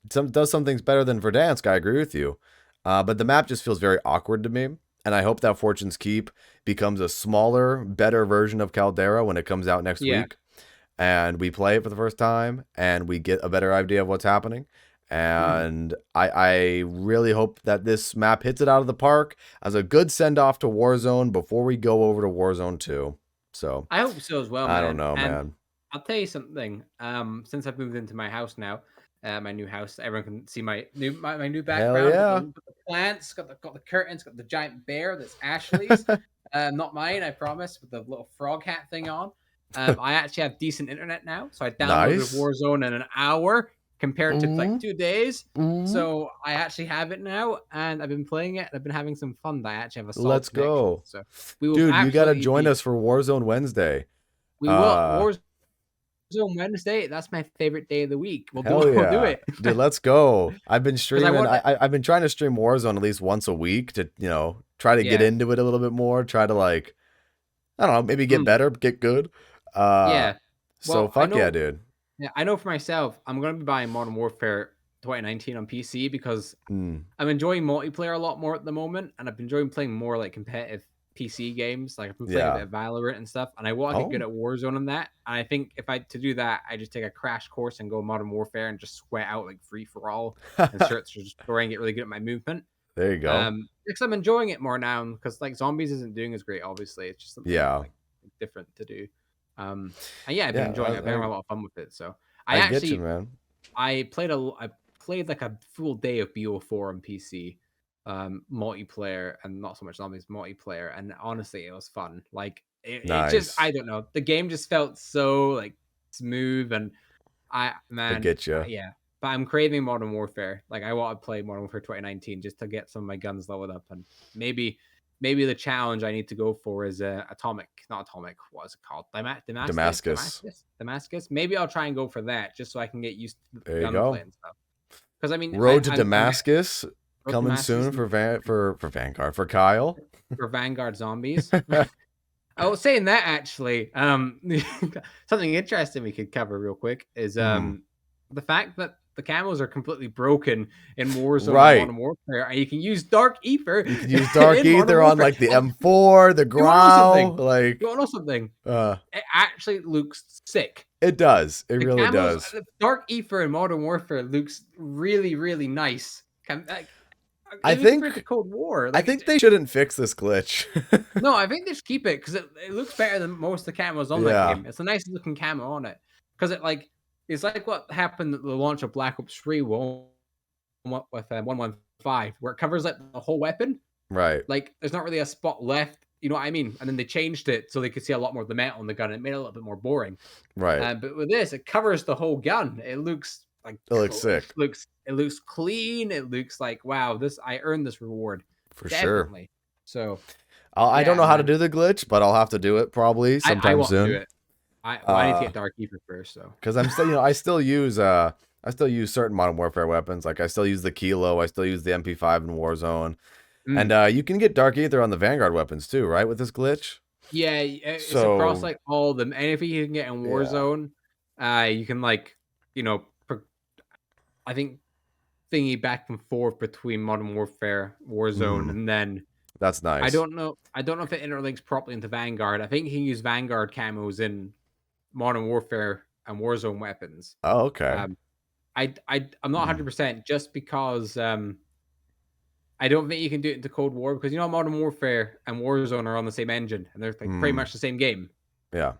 Does some things better than Verdansk. I agree with you. But the map just feels very awkward to me. And I hope that Fortune's Keep becomes a smaller, better version of Caldera when it comes out next week. And we play it for the first time and we get a better idea of what's happening. And I really hope that this map hits it out of the park as a good send-off to Warzone before we go over to Warzone 2. So I hope so as well, man. I don't know, man. I'll tell you something. Since I've moved into my house now, my new house, everyone can see my new background. Hell yeah. Got the plants, got the curtains, got the giant bear that's Ashley's. Not mine, I promise, with the little frog hat thing on. I actually have decent internet now, so I downloaded Warzone in an hour compared to like 2 days. So I actually have it now, and I've been playing it. And I've been having some fun. I actually have a solid Let's go. So dude, you gotta join us for Warzone Wednesday. We will. Warzone Wednesday. That's my favorite day of the week. We'll do it. Dude, let's go. I've been streaming. I've been trying to stream Warzone at least once a week to try to get into it a little bit more. Try to like, I don't know, maybe get better, get good. So fuck yeah, dude. Yeah, I know for myself, I'm going to be buying Modern Warfare 2019 on PC because I'm enjoying multiplayer a lot more at the moment, and I've been enjoying playing more like competitive PC games. Like I've been playing a bit of Valorant and stuff, and I want to get good at Warzone and that. And I think to do that, I just take a crash course and go Modern Warfare and just sweat out like free for all and start just throwing get really good at my movement. There you go. Because I'm enjoying it more now because like Zombies isn't doing as great. Obviously, it's just something like, different to do. And yeah, I've been enjoying it. I've been having a lot of fun with it. So I get you, man. I played like a full day of BO4 on PC, multiplayer, and not so much zombies multiplayer. And honestly, it was fun. Like it just, I don't know, the game just felt so like smooth, and I get you. yeah. But I'm craving Modern Warfare. Like I want to play Modern Warfare 2019 just to get some of my guns leveled up, and maybe the challenge I need to go for is Atomic, not Atomic. What is it called? Damascus. Maybe I'll try and go for that just so I can get used to gunplay and stuff. Because I mean, Road to Damascus coming soon for Vanguard, for Kyle, for Vanguard Zombies. Oh, saying that actually, something interesting we could cover real quick is the fact that the camos are completely broken in Warzone and Modern Warfare, and you can use Dark Ether. You can use Dark Ether on like the M4, the Grau. Like, you want to know something? It actually looks sick. It does. It really does. Dark Ether in Modern Warfare looks really, really nice. I think the Cold War. Like, I think they shouldn't fix this glitch. No, I think they should keep it because it looks better than most of the camos on that game. It's a nice looking camo on it because it's like what happened at the launch of Black Ops 3 with 115, where it covers like the whole weapon. Right. Like there's not really a spot left. You know what I mean? And then they changed it so they could see a lot more of the metal on the gun. It made it a little bit more boring. Right. But with this, it covers the whole gun. It looks like it looks sick. It looks clean. It looks like, wow, I earned this reward. For Definitely. Sure. So I don't know how to do the glitch, but I'll have to do it probably sometime soon. Do it. I need to get Dark Ether first, so because I'm still, I still use certain Modern Warfare weapons. Like I still use the Kilo, I still use the MP5 in Warzone, and you can get Dark Ether on the Vanguard weapons too, right? With this glitch. Yeah, it's across like all of them. Anything you can get in Warzone, you can I think thingy back and forth between Modern Warfare, Warzone, and then that's nice. I don't know if it interlinks properly into Vanguard. I think you can use Vanguard camos in Modern Warfare and Warzone weapons. Oh, okay. I'm not 100% just because I don't think you can do it into Cold War because Modern Warfare and Warzone are on the same engine and they're like pretty much the same game. Yeah.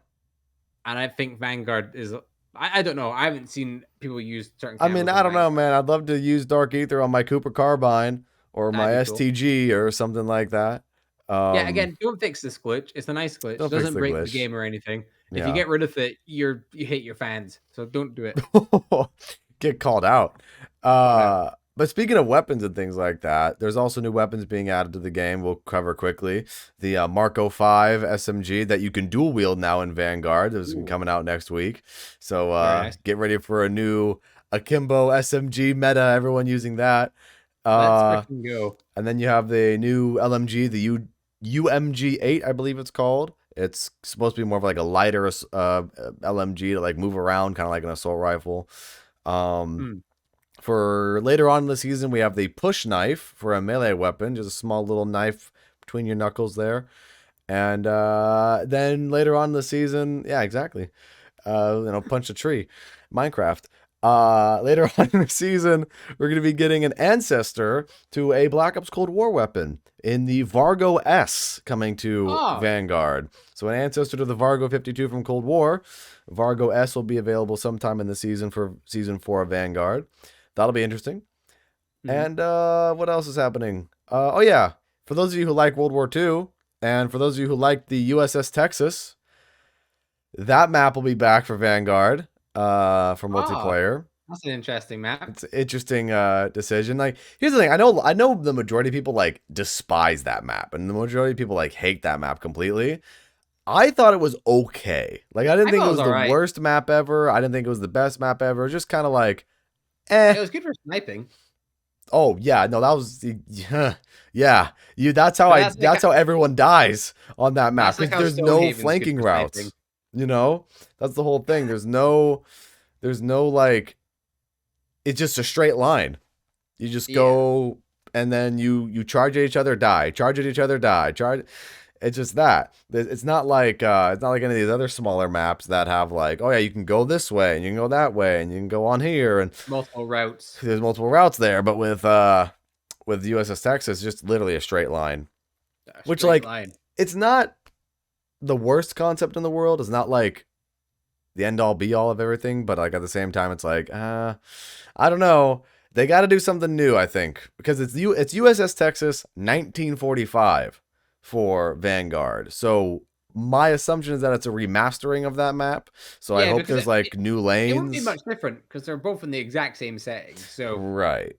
And I think Vanguard is. I don't know. I haven't seen people use certain. I mean, I don't know, man. I'd love to use Dark Ether on my Cooper Carbine or my STG or something like that. Yeah, again, don't fix this glitch. It's a nice glitch. It doesn't break the game or anything. If you get rid of it, you hate your fans. So don't do it. Get called out. But speaking of weapons and things like that, there's also new weapons being added to the game. We'll cover quickly. The Marco 5 SMG that you can dual wield now in Vanguard. This is coming out next week. So get ready for a new Akimbo SMG meta. Everyone using that. Let's freaking go. And then you have the new LMG, the UMG 8, I believe it's called. It's supposed to be more of like a lighter LMG to like move around, kind of like an assault rifle. For later on in the season, we have the push knife for a melee weapon, just a small little knife between your knuckles there. And then later on in the season, yeah, exactly. Punch a tree, Minecraft. Later on in the season, we're going to be getting an ancestor to a Black Ops Cold War weapon in the Vargo S coming to Vanguard. So an ancestor to the Vargo 52 from Cold War. Vargo S will be available sometime in the season for Season 4 of Vanguard. That'll be interesting. And what else is happening? Oh, yeah. For those of you who like World War II, and for those of you who like the USS Texas, that map will be back for Vanguard for multiplayer. That's an interesting map. It's an interesting decision. Like, here's the thing. I know the majority of people like despise that map, and the majority of people like hate that map completely. I thought it was okay. Like, I didn't think it was the worst map ever. I didn't think it was the best map ever. Just kind of like, It was good for sniping. Oh yeah, no, that was yeah. That's how everyone dies on that map. Like there's no flanking routes. Sniping. That's the whole thing. There's no like, it's just a straight line. You just go and then you charge at each other, die. Charge at each other, die. Charge. It's just that. It's not like any of these other smaller maps that have like, oh yeah, you can go this way and you can go that way and you can go on here and multiple routes. There's multiple routes there, but with USS Texas, just literally a straight line. It's not the worst concept in the world. It's not like the end all be all of everything, but like at the same time, it's like, I don't know. They got to do something new, I think, because it's USS Texas 1945 for Vanguard. So my assumption is that it's a remastering of that map. So I hope there's like new lanes. It wouldn't be much different because they're both in the exact same setting. So right.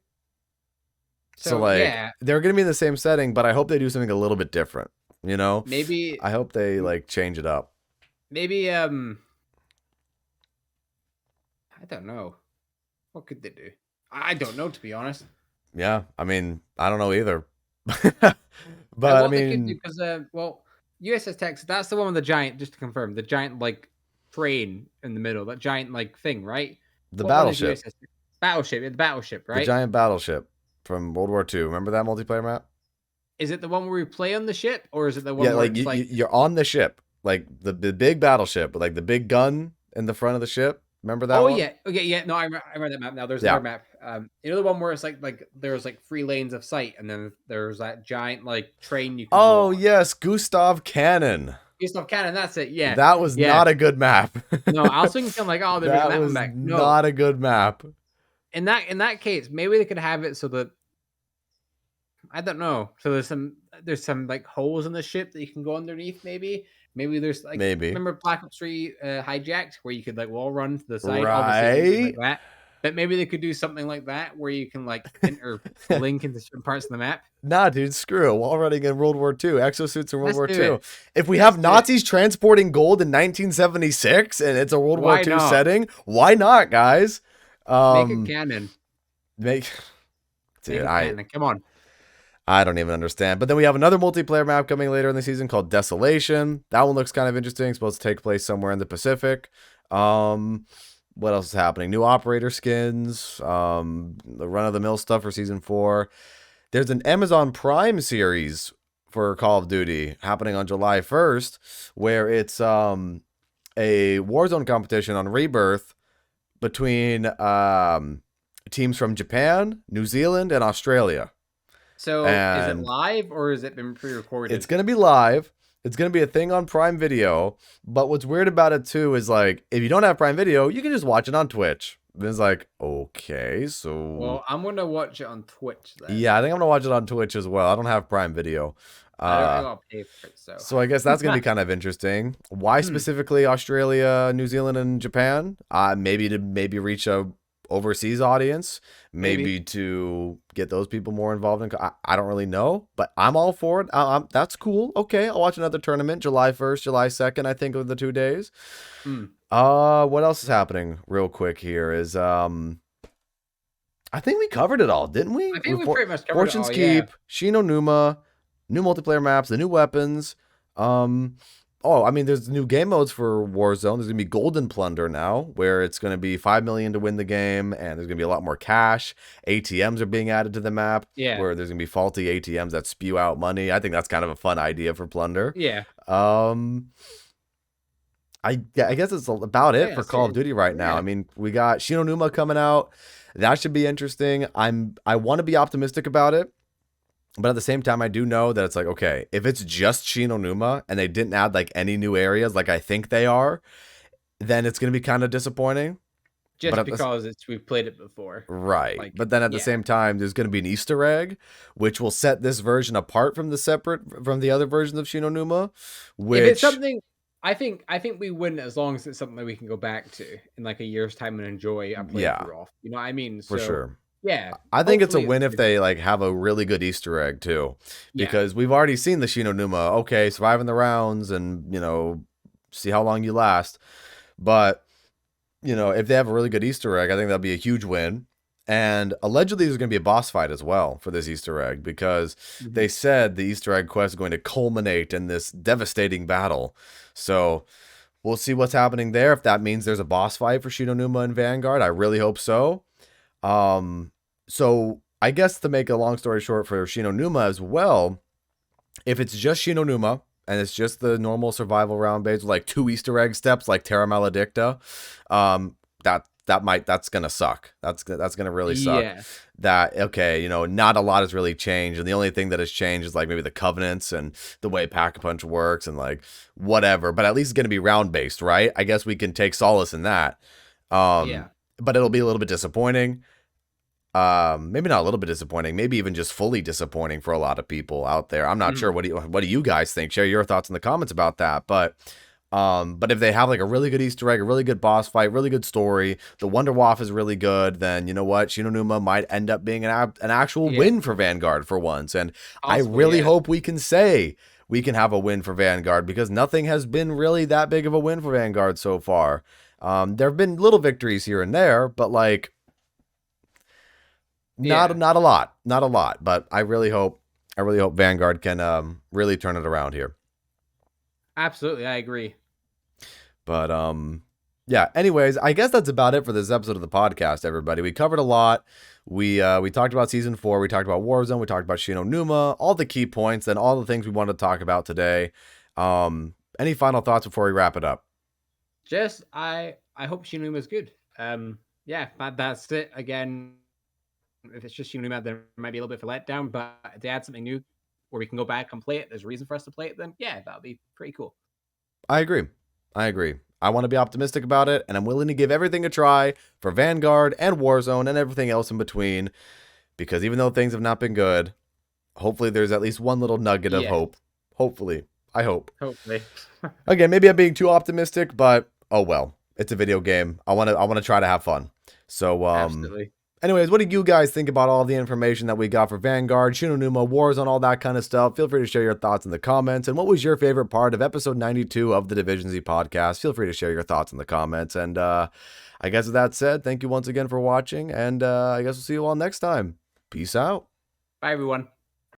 So like they're gonna be in the same setting, but I hope they do something a little bit different. You know, maybe I hope they like change it up. Maybe I don't know. What could they do? I don't know, to be honest. Yeah, I mean, I don't know either. But I mean, because USS Texas, that's the one with the giant. Just to confirm, the giant like train in the middle, that giant like thing, right? The battleship. Battleship, the battleship, right? The giant battleship from World War II. Remember that multiplayer map? Is it the one where we play on the ship, or is it the one? Yeah, like you're on the ship, like the big battleship with like the big gun in the front of the ship. Remember that? Oh one? Yeah, okay, yeah. No, I remember that map now. There's another map. You know the one where it's like there's like 3 lanes of sight, and then there's that giant like train you can. Oh yes, Gustav Cannon. Gustav Cannon, that's it. Yeah, that was not a good map. No, I was thinking like, oh, they're that was one back. No, not a good map. In that case, maybe they could have it so that I don't know. So there's some like holes in the ship that you can go underneath. Maybe there's like remember Black Ops 3 Hijacked where you could like wall run to the side, obviously like that. But maybe they could do something like that where you can like interlink into certain parts of the map. Nah, dude, screw it. Wall running in World War II, exosuits in World War II. If we have Nazis transporting gold in 1976 and it's a World War II setting, why not, guys? Make it canon. Dude, come on. I don't even understand. But then we have another multiplayer map coming later in the season called Desolation. That one looks kind of interesting. It's supposed to take place somewhere in the Pacific. What else is happening? New operator skins. The run-of-the-mill stuff for Season 4. There's an Amazon Prime series for Call of Duty happening on July 1st, where it's a Warzone competition on Rebirth between teams from Japan, New Zealand, and Australia. So is it live or has it been pre-recorded? It's going to be live. It's going to be a thing on Prime Video. But what's weird about it, too, is like, if you don't have Prime Video, you can just watch it on Twitch. And it's like, okay, so... Well, I'm going to watch it on Twitch then. Yeah, I think I'm going to watch it on Twitch as well. I don't have Prime Video. I don't pay for it, so I guess that's going to be kind of interesting. Why specifically Australia, New Zealand, and Japan? Maybe to reach a overseas audience, maybe to get those people more involved in. I don't really know, but I'm all for it. That's cool. Okay, I'll watch another tournament July 1st, July 2nd, I think, of the 2 days. What else is happening real quick here is I think we covered it all, didn't we? I think we pretty much covered Fortune's Keep, Shi No Numa, new multiplayer maps, the new weapons. I mean, there's new game modes for Warzone. There's going to be Golden Plunder now, where it's going to be $5 million to win the game, and there's going to be a lot more cash. ATMs are being added to the map, where there's going to be faulty ATMs that spew out money. I think that's kind of a fun idea for Plunder. Yeah. I guess it's about it for Call of Duty right now. I mean, we got Shi No Numa coming out. That should be interesting. I want to be optimistic about it. But at the same time, I do know that it's like, okay, if it's just Shi No Numa and they didn't add like any new areas like I think they are, then it's going to be kind of disappointing. Just because we've played it before. Right. Like, but then at the same time, there's going to be an Easter egg, which will set this version apart from the other versions of Shi No Numa. Which... If it's something... I think we win as long as it's something that we can go back to in like a year's time and enjoy a playthrough off. You know what I mean? For sure. Yeah, I think it's a win if they like have a really good Easter egg too, because we've already seen the Shi No Numa. Okay, surviving the rounds and see how long you last. But if they have a really good Easter egg, I think that'll be a huge win. And allegedly, there's going to be a boss fight as well for this Easter egg because they said the Easter egg quest is going to culminate in this devastating battle. So we'll see what's happening there. If that means there's a boss fight for Shi No Numa and Vanguard, I really hope so. So I guess to make a long story short for Shi No Numa as well, if it's just Shi No Numa and it's just the normal survival round based with like 2 Easter egg steps like Terra Maledicta, that's gonna suck. That's gonna really suck. Yeah. That, okay, you know, not a lot has really changed, and the only thing that has changed is like maybe the covenants and the way Pack-a-Punch works and like whatever. But at least it's gonna be round based, right? I guess we can take solace in that. Yeah. But it'll be a little bit disappointing. Maybe not a little bit disappointing, maybe even just fully disappointing for a lot of people out there. I'm not sure. What do you guys think? Share your thoughts in the comments about that. But if they have like a really good Easter egg, a really good boss fight, really good story, the Wonder Waff is really good, then you know what? Shi No Numa might end up being an actual win for Vanguard for once. And I really hope we can say we can have a win for Vanguard, because nothing has been really that big of a win for Vanguard so far. There have been little victories here and there, but like not a lot. But I really hope Vanguard can really turn it around here. Absolutely, I agree. But yeah, anyways, I guess that's about it for this episode of the podcast, everybody. We covered a lot. We talked about season 4, we talked about Warzone, we talked about Shi No Numa, all the key points and all the things we wanted to talk about today. Any final thoughts before we wrap it up? Just I hope Shi No Numa is good. Yeah, that's it. Again, if it's just Shi No Numa, there might be a little bit of a letdown, but if they add something new where we can go back and play it, there's a reason for us to play it, then yeah, that'll be pretty cool. I agree. I want to be optimistic about it, and I'm willing to give everything a try for Vanguard and Warzone and everything else in between, because even though things have not been good, hopefully there's at least one little nugget of hope. Hopefully. I hope. Hopefully. Again, maybe I'm being too optimistic, but oh well. It's a video game. I want to try to have fun. So Absolutely. Anyways, what do you guys think about all the information that we got for Vanguard, Shi No Numa, Warzone, all that kind of stuff? Feel free to share your thoughts in the comments. And what was your favorite part of episode 92 of the Division Z podcast? Feel free to share your thoughts in the comments. And I guess with that said, thank you once again for watching. And I guess we'll see you all next time. Peace out. Bye, everyone.